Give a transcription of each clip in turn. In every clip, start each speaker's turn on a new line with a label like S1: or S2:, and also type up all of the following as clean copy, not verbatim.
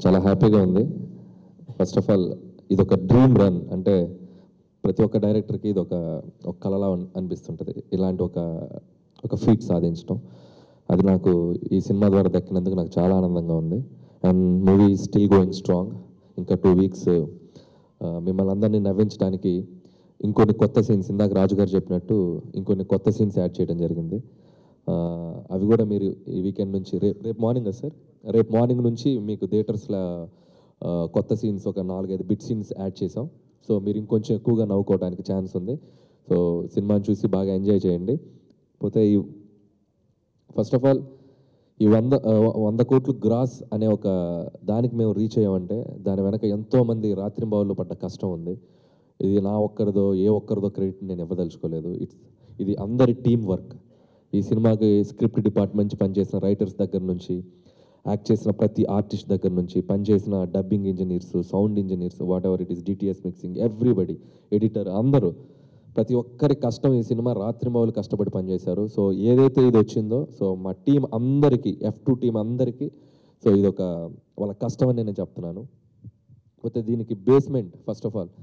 S1: చాలా హ్యాపీగా ఉంది. ఫస్ట్ ఆఫ్ ఆల్ ఇది ఒక డ్రీమ్ రన్. అంటే ప్రతి ఒక్క డైరెక్టర్కి ఇది ఒక కళలా అనిపిస్తుంటుంది ఇలాంటి ఒక ఫీట్ సాధించడం. అది నాకు ఈ సినిమా ద్వారా దక్కినందుకు నాకు చాలా ఆనందంగా ఉంది. And movie still going strong. ఇంకా 2 వీక్స్ మిమ్మల్ని అందరినీ నవ్వించడానికి ఇంకొన్ని కొత్త సీన్స్, ఇందాక రాజు గారు చెప్పినట్టు ఇంకొన్ని కొత్త సీన్స్ యాడ్ చేయడం జరిగింది. అవి కూడా మీరు ఈ వీకెండ్ నుంచి రేపు మార్నింగ్ సార్, రేపు మార్నింగ్ నుంచి మీకు థియేటర్స్లో కొత్త సీన్స్ ఒక 4-5 బిట్ సీన్స్ యాడ్ చేసాం. సో మీరు ఇంకొంచెం ఎక్కువగా నవ్వుకోవడానికి ఛాన్స్ ఉంది. సో సినిమాని చూసి బాగా ఎంజాయ్ చేయండి. పోతే ఫస్ట్ ఆఫ్ ఆల్ ఈ 100 కోట్లు గ్రాస్ అనే ఒక దానికి మేము రీచ్ అయ్యామంటే దాని వెనక ఎంతోమంది రాత్రింబావుల్లో పడ్డ కష్టం ఉంది. ఇది నా ఒక్కరిదో ఒక్కరిదో క్రెడిట్ నేను ఇవ్వదలుచుకోలేదు. ఇది అందరి టీం వర్క్. ఈ సినిమాకి స్క్రిప్ట్ డిపార్ట్మెంట్ నుంచి పనిచేసిన రైటర్స్ దగ్గర నుంచి, యాక్ట్ చేసిన ప్రతి ఆర్టిస్ట్ దగ్గర నుంచి, పనిచేసిన dubbing engineers, sound engineers, what ever it is, DTS mixing, everybody, editor, అందరూ ప్రతి ఒక్కరి కష్టం ఈ సినిమా రాత్రింబావులు కష్టపడి పనిచేశారు. సో ఏదైతే ఇది వచ్చిందో, సో మా టీం అందరికీ, F2 టీం అందరికీ, సో ఇది వాళ్ళ కష్టం అని నేను చెప్తున్నాను. పోతే దీనికి బేస్మెంట్, ఫస్ట్ ఆఫ్ ఆల్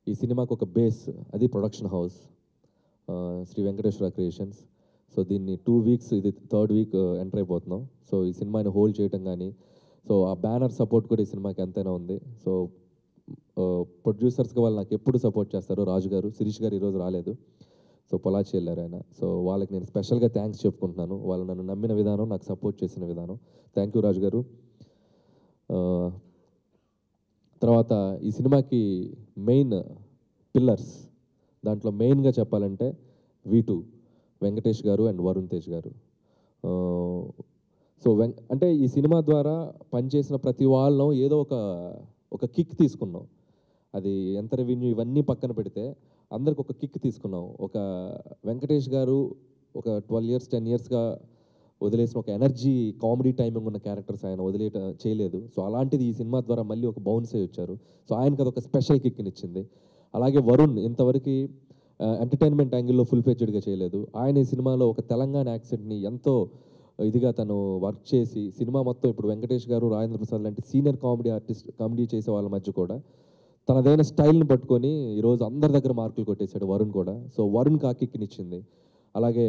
S1: ఈ సినిమాకు ఒక బేస్, అది production house Shri Venkateswara creations. So దీన్ని 2 వీక్స్, ఇది 3rd వీక్ ఎంటర్ అయిపోతున్నాం. సో ఈ సినిమాని హోల్డ్ చేయటం కానీ, సో ఆ బ్యానర్ సపోర్ట్ కూడా ఈ సినిమాకి ఎంతైనా ఉంది. సో ప్రొడ్యూసర్స్గా వాళ్ళు నాకు ఎప్పుడు సపోర్ట్ చేస్తారు. రాజు గారు, శిరీష్ గారు ఈరోజు రాలేదు, సో పొలాచి వెళ్ళారు ఆయన. సో వాళ్ళకి నేను స్పెషల్గా థ్యాంక్స్ చెప్పుకుంటున్నాను. వాళ్ళు నన్ను నమ్మిన విధానం, నాకు సపోర్ట్ చేసిన విధానం. థ్యాంక్ యూ రాజు గారు. తర్వాత ఈ సినిమాకి మెయిన్ పిల్లర్స్, దాంట్లో మెయిన్గా చెప్పాలంటే V2 వెంకటేష్ గారు అండ్ వరుణ్ తేజ్ గారు. సో అంటే ఈ సినిమా ద్వారా పనిచేసిన ప్రతి వాళ్ళం ఏదో ఒక కిక్ తీసుకున్నాం. అది ఎంత రెవెన్యూ ఇవన్నీ పక్కన పెడితే అందరికి ఒక కిక్ తీసుకున్నాం. ఒక వెంకటేష్ గారు ఒక 12 years 10 yearsగా వదిలేసిన ఒక ఎనర్జీ, కామెడీ టైమింగ్ ఉన్న క్యారెక్టర్స్ ఆయన చేయలేదు. సో అలాంటిది ఈ సినిమా ద్వారా మళ్ళీ ఒక బౌన్స్ అయ్యి వచ్చారు. సో ఆయనకి అదొక స్పెషల్ కిక్ని ఇచ్చింది. అలాగే వరుణ్ ఇంతవరకు ఎంటర్టైన్మెంట్ యాంగిల్లో ఫుల్ ఫ్లెడ్జ్డ్గా చేయలేదు. ఆయన ఈ సినిమాలో ఒక తెలంగాణ యాక్సెంట్ని ఎంతో ఇదిగా తను వర్క్ చేసి సినిమా మొత్తం ఇప్పుడు వెంకటేష్ గారు, రాజేంద్ర ప్రసాద్ లాంటి సీనియర్ కామెడీ చేసే వాళ్ళ మధ్య కూడా తనదైన స్టైల్ని పట్టుకొని ఈరోజు అందరి దగ్గర మార్కులు కొట్టేశాడు వరుణ్ కూడా. సో వరుణ్కి ఆ కిక్నిచ్చింది. అలాగే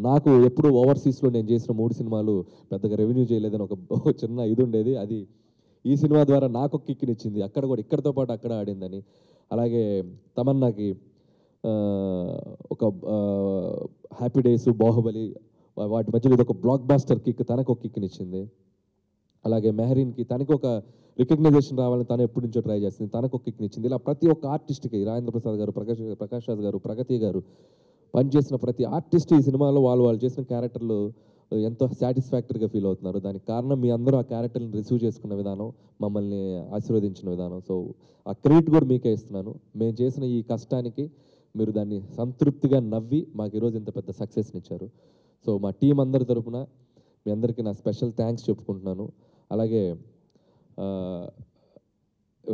S1: నాకు ఎప్పుడు ఓవర్సీస్లో నేను చేసిన 3 సినిమాలు పెద్దగా రెవెన్యూ చేయలేదని ఒక చిన్న ఇది ఉండేది. అది ఈ సినిమా ద్వారా నాకు ఒక కిక్నిచ్చింది. అక్కడ కూడా ఇక్కడితో పాటు అక్కడ ఆడిందని. అలాగే తమన్నాకి ఒక హ్యాపీ డేస్, బాహుబలి, వాటి మధ్యలో ఇది ఒక బ్లాక్ బాస్టర్ కిక్, తనకు ఒక కిక్నిచ్చింది. అలాగే మెహరీన్కి తనకి ఒక రికగ్నైజేషన్ రావాలని తను ఎప్పటి నుంచో ట్రై చేస్తుంది, తనకు ఒక కిక్నిచ్చింది. ఇలా ప్రతి ఒక్క ఆర్టిస్ట్కి, రాజేంద్ర ప్రసాద్ గారు, ప్రకాష్ రాజ్ గారు, ప్రగతి గారు పనిచేసిన ప్రతి ఆర్టిస్ట్ ఈ సినిమాలో వాళ్ళు చేసిన క్యారెక్టర్లు ఎంతో సాటిస్ఫాక్టరీగా ఫీల్ అవుతున్నారు. దానికి కారణం మీ అందరూ ఆ క్యారెక్టర్ని రిసీవ్ చేసుకున్న విధానం, మమ్మల్ని ఆశీర్వదించిన విధానం. సో ఆ క్రెడిట్ కూడా మీకే ఇస్తున్నాను. మేము చేసిన ఈ కష్టానికి మీరు దాన్ని సంతృప్తిగా నవ్వి మాకు ఈరోజు ఇంత పెద్ద సక్సెస్ని ఇచ్చారు. సో మా టీం అందరి తరపున మీ అందరికీ నా స్పెషల్ థ్యాంక్స్ చెప్పుకుంటున్నాను. అలాగే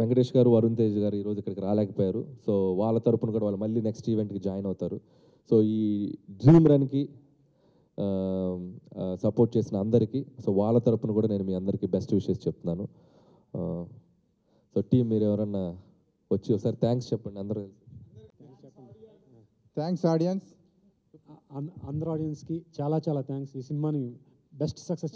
S1: వెంకటేష్ గారు, వరుణ్ తేజ్ గారు ఈరోజు ఇక్కడికి రాలేకపోయారు. సో వాళ్ళ తరపున కూడా వాళ్ళు మళ్ళీ నెక్స్ట్ ఈవెంట్కి జాయిన్ అవుతారు. సో ఈ డ్రీమ్ రన్కి సపోర్ట్ చేసిన అందరికీ, సో వాళ్ళ తరపున కూడా నేను మీ అందరికీ బెస్ట్ విషెస్ చెప్తున్నాను. సో టీం మీరు ఎవరన్నా వచ్చి ఒకసారి థ్యాంక్స్ చెప్పండి అందరూ.
S2: థ్యాంక్స్ ఆడియన్స్,
S3: అందరు ఆడియన్స్కి చాలా చాలా థ్యాంక్స్. ఈ సినిమాని బెస్ట్ సక్సెస్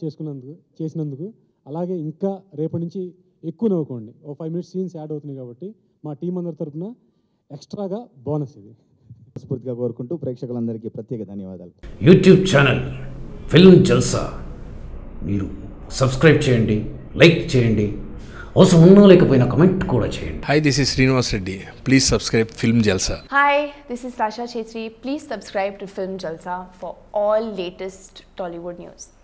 S3: చేసినందుకు. అలాగే ఇంకా రేపటి నుంచి ఎక్కువ నవ్వుకోండి. ఓ 5 minutes సీన్స్ యాడ్ అవుతున్నాయి కాబట్టి మా టీం అందరి తరపున ఎక్స్ట్రాగా బోనస్ ఇది
S2: స్ఫూర్తిగా కోరుకుంటూ ప్రేక్షకులందరికీ ప్రత్యేక ధన్యవాదాలు.
S4: యూట్యూబ్ ఛానల్ ఫిల్మ్ జల్సా మీరు సబ్స్క్రైబ్ చేయండి, లైక్ చేయండి, అవసరం ఉన్నా లేకపోయినా కమెంట్ కూడా చేయండి.
S5: Hi, this is Srinivas Reddy. Please subscribe Film Jalsa.
S6: Hi, this is Sasha Chetri. Please subscribe to Film Jalsa for all latest Tollywood news.